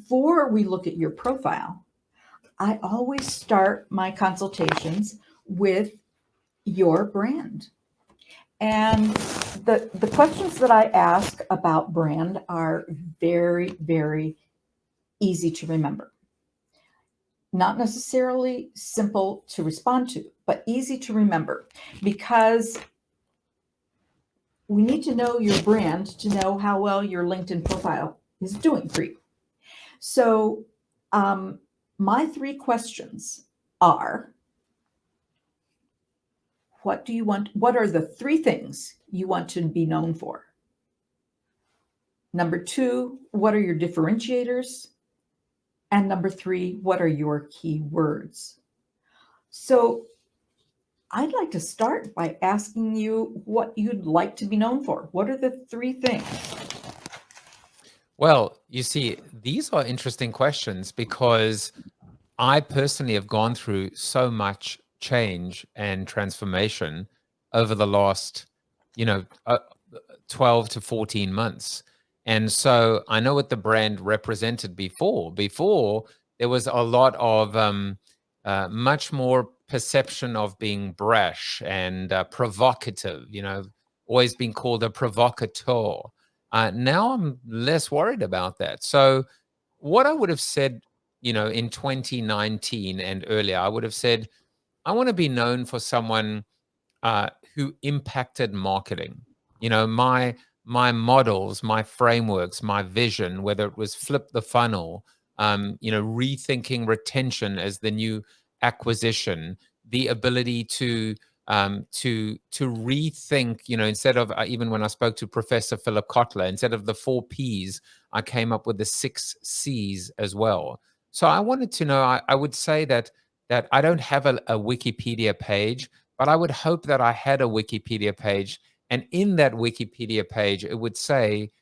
before we look at your profile, I always start my consultations with your brand. And the questions that I ask about brand are very, very easy to remember. Not necessarily simple to respond to, but easy to remember, because we need to know your brand to know how well your LinkedIn profile is doing for you. So, my three questions are: what do you want? What are the three things you want to be known for? Number two, what are your differentiators? And number three, what are your keywords? So, I'd like to start by asking you what you'd like to be known for. What are the three things? Well, you see, these are interesting questions because I personally have gone through so much change and transformation over the last, you know, 12 to 14 months. And so I know what the brand represented before. Before, there was a lot of much more perception of being brash and provocative, always being called a provocateur. Now I'm less worried about that. So what I would have said, in 2019 and earlier, I would have said, I want to be known for someone who impacted marketing. My models, my frameworks, my vision, whether it was flip the funnel, rethinking retention as the new acquisition, the ability to rethink, instead of even when I spoke to Professor Philip Kotler, instead of the 4 Ps, I came up with the 6 Cs as well. So I wanted to know, I would say that I don't have a Wikipedia page, but I would hope that I had a Wikipedia page. And in that Wikipedia page, it would say,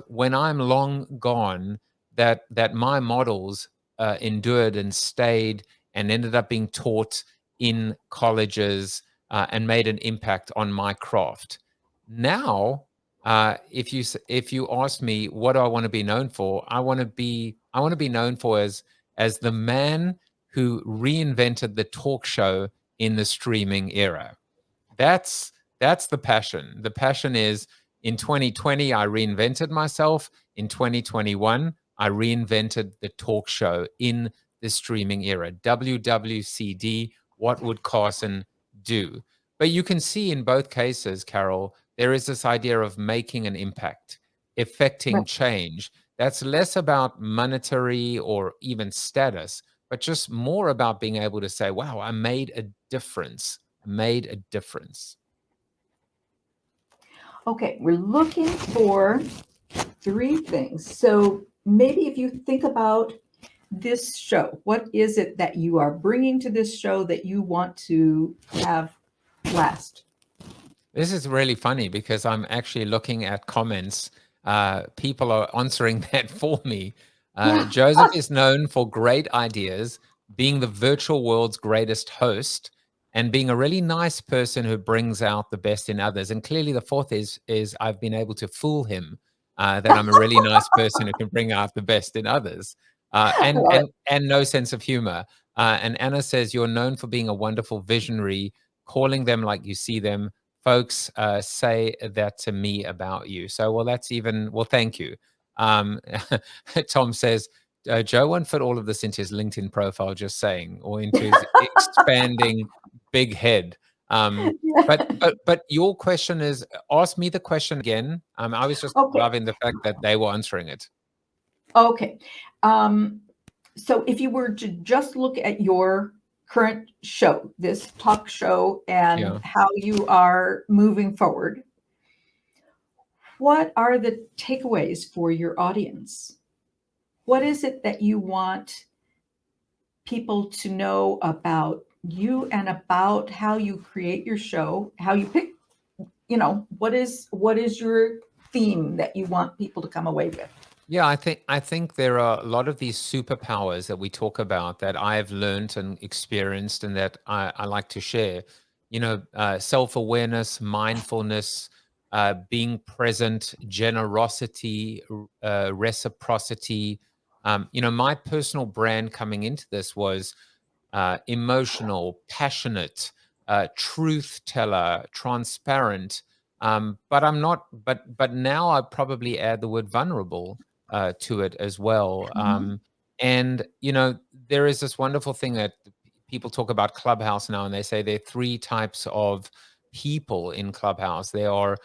when I'm long gone, that my models endured and stayed and ended up being taught in colleges and made an impact on my craft. Now, if you ask me what do I want to be known for, I want to be known for as the man who reinvented the talk show in the streaming era. That's the passion. The passion is, in 2020, I reinvented myself. In 2021, I reinvented the talk show in the streaming era. WWCD, what would Carson do? But you can see in both cases, Carol, there is this idea of making an impact, effecting change. That's less about monetary or even status, but just more about being able to say, wow, I made a difference. Made a difference. Okay, we're looking for three things. So maybe if you think about this show, what is it that you are bringing to this show that you want to have last? This is really funny because I'm actually looking at comments. People are answering that for me. Joseph is known for great ideas, being the virtual world's greatest host, and being a really nice person who brings out the best in others. And clearly the fourth is I've been able to fool him that I'm a really nice person who can bring out the best in others. And no sense of humor. And Anna says, you're known for being a wonderful visionary, calling them like you see them. Folks say that to me about you. So, well, thank you. Tom says, Joe won't fit all of this into his LinkedIn profile, just saying, or into his expanding big head. But your question is, ask me the question again. I was just loving the fact that they were answering it. Okay. So if you were to just look at your current show, this talk show, and how you are moving forward, what are the takeaways for your audience? What is it that you want people to know about you and about how you create your show, how you pick, what is your theme that you want people to come away with? Yeah, I think there are a lot of these superpowers that we talk about that I've learned and experienced and that I like to share. Self-awareness, mindfulness, being present, generosity, reciprocity, My personal brand coming into this was emotional, passionate, truth teller, transparent. But I'm not. But now I probably add the word vulnerable to it as well. Mhm. And there is this wonderful thing that people talk about Clubhouse now, and they say there are three types of people in Clubhouse. There are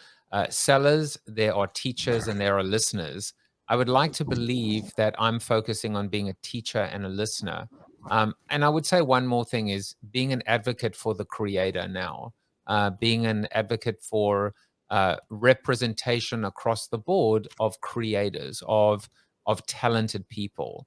sellers, there are teachers, and there are listeners. I would like to believe that I'm focusing on being a teacher and a listener. And I would say one more thing is being an advocate for the creator now, being an advocate for representation across the board of creators, of talented people.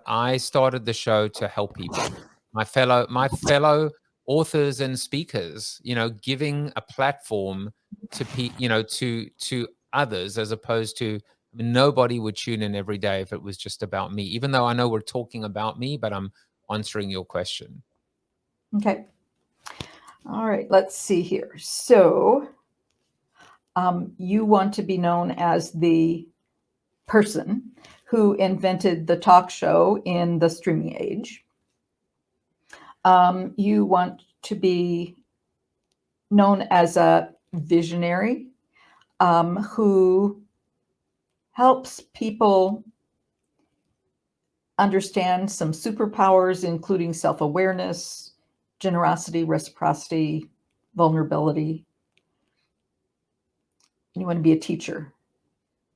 I started the show to help people, my fellow authors and speakers. Giving a platform to others, as opposed to, I mean, nobody would tune in every day if it was just about me, even though I know we're talking about me, but I'm answering your question. Okay. All right. Let's see here. So, you want to be known as the person who invented the talk show in the streaming age. You want to be known as a visionary who helps people understand some superpowers, including self awareness, generosity, reciprocity, vulnerability. You want to be a teacher.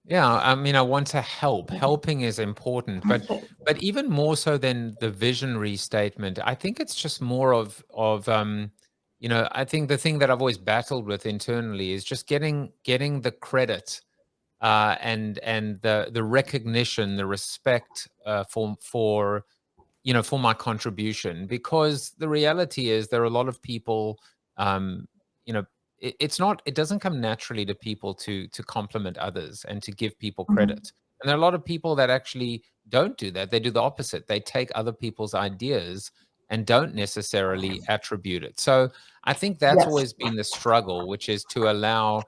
Yeah, I mean, I want to help. Helping is important, but Okay. even more so than the visionary statement, I think it's just more of I think the thing that I've always battled with internally is just getting the credit, and the recognition, the respect, for my contribution. Because the reality is there are a lot of people, um you know it doesn't come naturally to people to compliment others and to give people Mhm. credit. And there are a lot of people that actually don't do that. They do the opposite. They take other people's ideas and don't necessarily attribute it. So I think that's Yes. always been the struggle, which is to allow,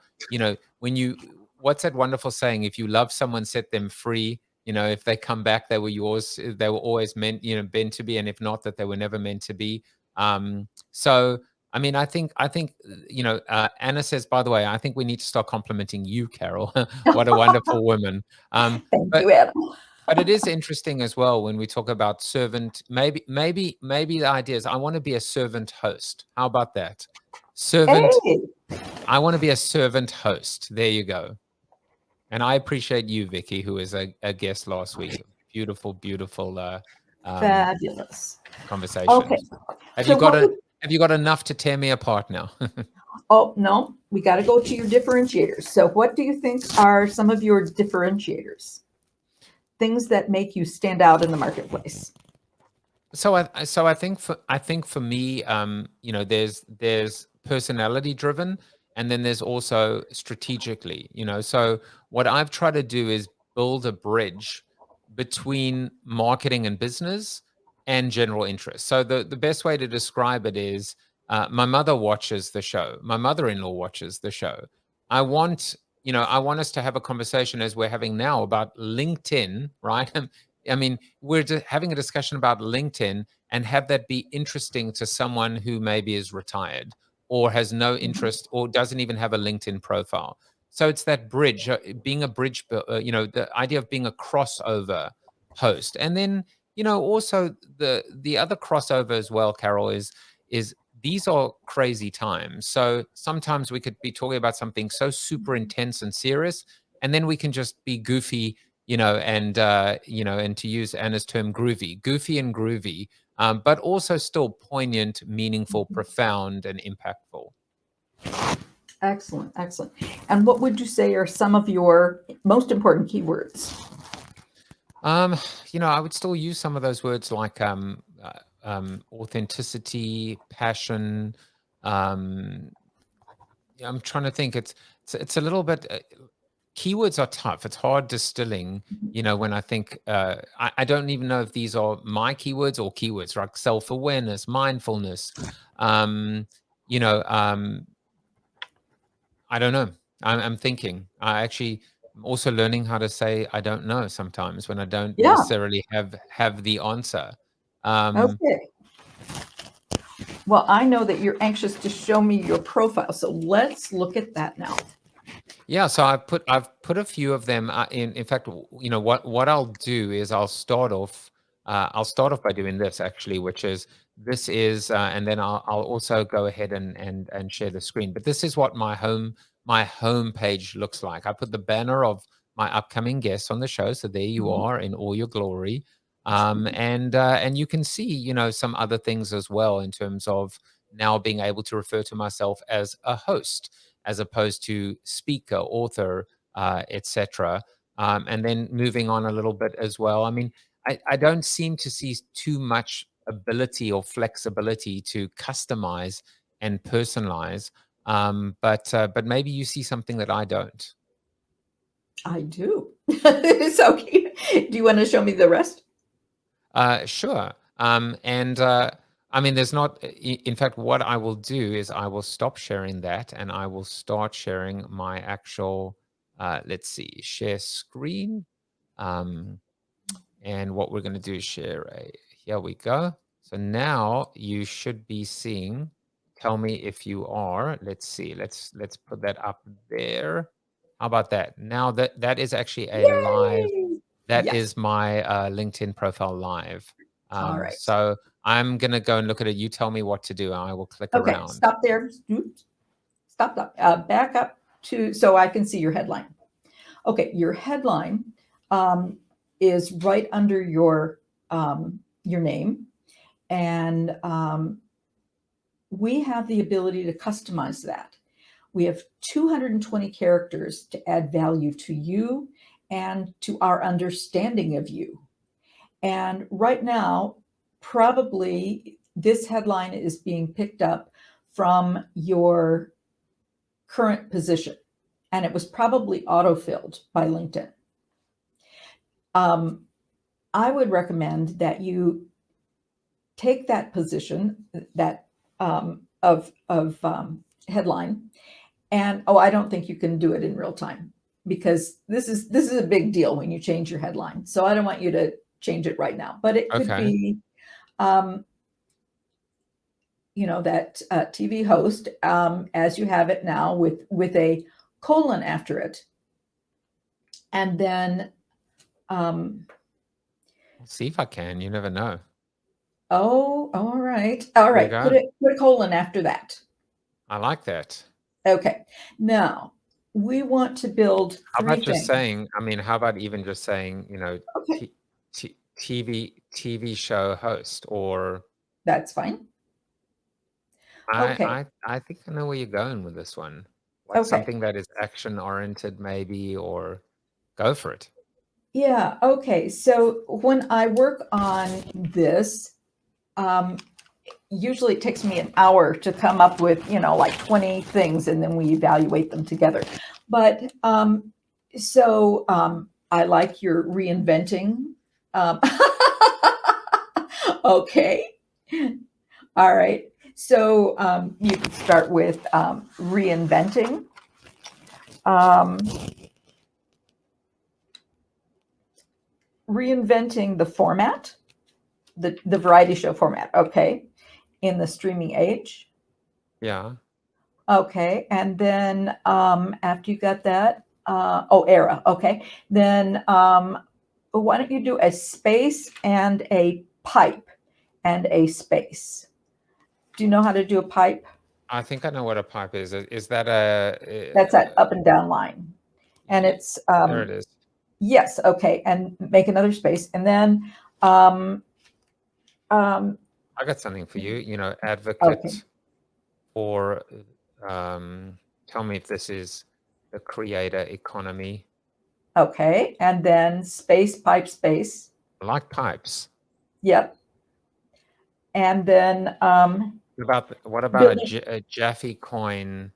when you what's that wonderful saying? If you love someone, set them free. If they come back, they were yours. They were always meant to be, and if not, that they were never meant to be. So, I mean, I think, Anna says, by the way, I think we need to start complimenting you, Carol. What a wonderful woman. Thank But you, Ed. it is interesting as well when we talk about servant. Maybe the idea is I want to be a servant host. How about that? Servant. Hey, I want to be a servant host. There you go. And I appreciate you, Vicky, who was a guest last week. Beautiful, beautiful um, fabulous. conversation. Okay. So, what would, Have you got enough to tear me apart now? oh, no, we got to go to your differentiators. So, what do you think are some of your differentiators? Things that make you stand out in the marketplace? So I think for me, there's personality driven, and then there's also strategically. So what I've tried to do is build a bridge between marketing and business and general interest. So the best way to describe it is, my mother watches the show. My mother-in-law watches the show. I want us to have a conversation as we're having now about LinkedIn, right? I mean, we're having a discussion about LinkedIn, and have that be interesting to someone who maybe is retired or has no Mhm. interest or doesn't even have a LinkedIn profile. So it's that bridge, being a bridge, the idea of being a crossover host. And then, also the other crossover as well, Carol, is these are crazy times. So sometimes we could be talking about something so super intense and serious, and then we can just be goofy, and to use Anna's term, goofy and groovy, but also still poignant, meaningful, profound, and impactful. Excellent, excellent. And what would you say are some of your most important keywords? Um, I would still use some of those words like authenticity, passion. Um, I'm trying to think. It's a little bit. Keywords are tough. It's hard distilling. When I think, I don't even know if these are my keywords or keywords like self awareness, mindfulness. Um, you know, um, I don't know. I'm thinking. I actually, I'm also learning how to say I don't know sometimes when I don't Yeah. necessarily have the answer. Um, Okay. Well, I know that you're anxious to show me your profile, so let's look at that now. Yeah, so I've put a few of them in. In fact, what I'll do is I'll start off by doing this actually, which is this is and then I'll also go ahead and share the screen. But this is what my home page looks like. I put the banner of my upcoming guests on the show, so there you Mhm. are in all your glory. And you can see, some other things as well in terms of now being able to refer to myself as a host as opposed to speaker, author, etc. And then moving on a little bit as well. I mean, I don't seem to see too much ability or flexibility to customize and personalize. But maybe you see something that I don't. I do. So, do you want to show me the rest? Sure. And I mean, there's not, in fact, what I will do is I will stop sharing that and I will start sharing my actual, let's see, share screen. Um, and what we're going to do is share here we go. So now you should be seeing, tell me if you are, let's see, let's put that up there. How about that? Now that is actually a live, Yay! that Yes. is my LinkedIn profile live. All right. So I'm going to go and look at it. You tell me what to do. And I will click Okay. around. Stop there. Oops. Stop. Back up to so I can see your headline. Okay. Your headline is right under your name, and we have the ability to customize that. We have 220 characters to add value to you and to our understanding of you. And right now, probably this headline is being picked up from your current position, and it was probably autofilled by LinkedIn. I would recommend that you take that position, that of headline, and I don't think you can do it in real time because this is a big deal when you change your headline. So I don't want you to change it right now, but it could Okay. be um, that TV host as you have it now with a colon after it, and then I'll see if I can. You never know. all right, There you go. put a colon after that. I like that. Okay, now we want to build How three about just things. saying, I mean, how about even just saying, Okay, t- TV show host, or that's fine. Okay, I think I know where you're going with this one. What's okay, something that is action oriented maybe, or go for it. yeah, okay. So when I work on this, um, usually it takes me an hour to come up with, like 20 things, and then we evaluate them together. But I like your reinventing. Um, okay. All right. So you could start with reinventing. Um, Reinventing the format, the variety show format. Okay. In the streaming age. Yeah. Okay, and then after you got that, era. Okay, then why don't you do a space and a pipe and a space? Do you know how to do a pipe? I think I know what a pipe is. Is that a, That's that up and down line, and y- it's there it is. yes. Okay, and make another space, and then um, um, I got something for you. okay, Advocate for, tell me if this is the creator economy. okay, and then space, pipe, space. I like pipes. Yep, and then What about building. A Jaffee coin,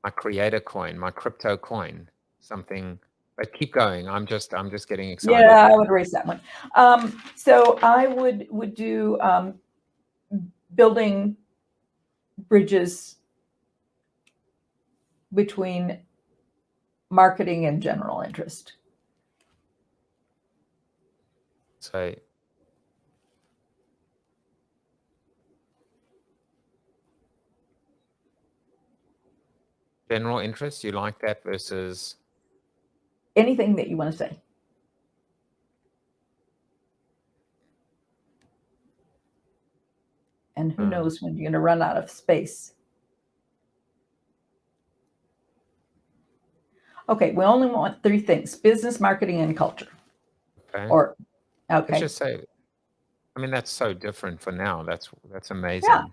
my creator coin, my crypto coin, something? But keep going. I'm just getting excited Yeah, I here. would erase that one. So I would do building bridges between marketing and general interest. So general interest, you like that versus Anything that you want to say. And who knows when you're going to run out of space. Okay, we only want 3 things: business, marketing, and culture. okay. Or Let's okay. just say, I mean, that's so different for now. That's amazing. Yeah.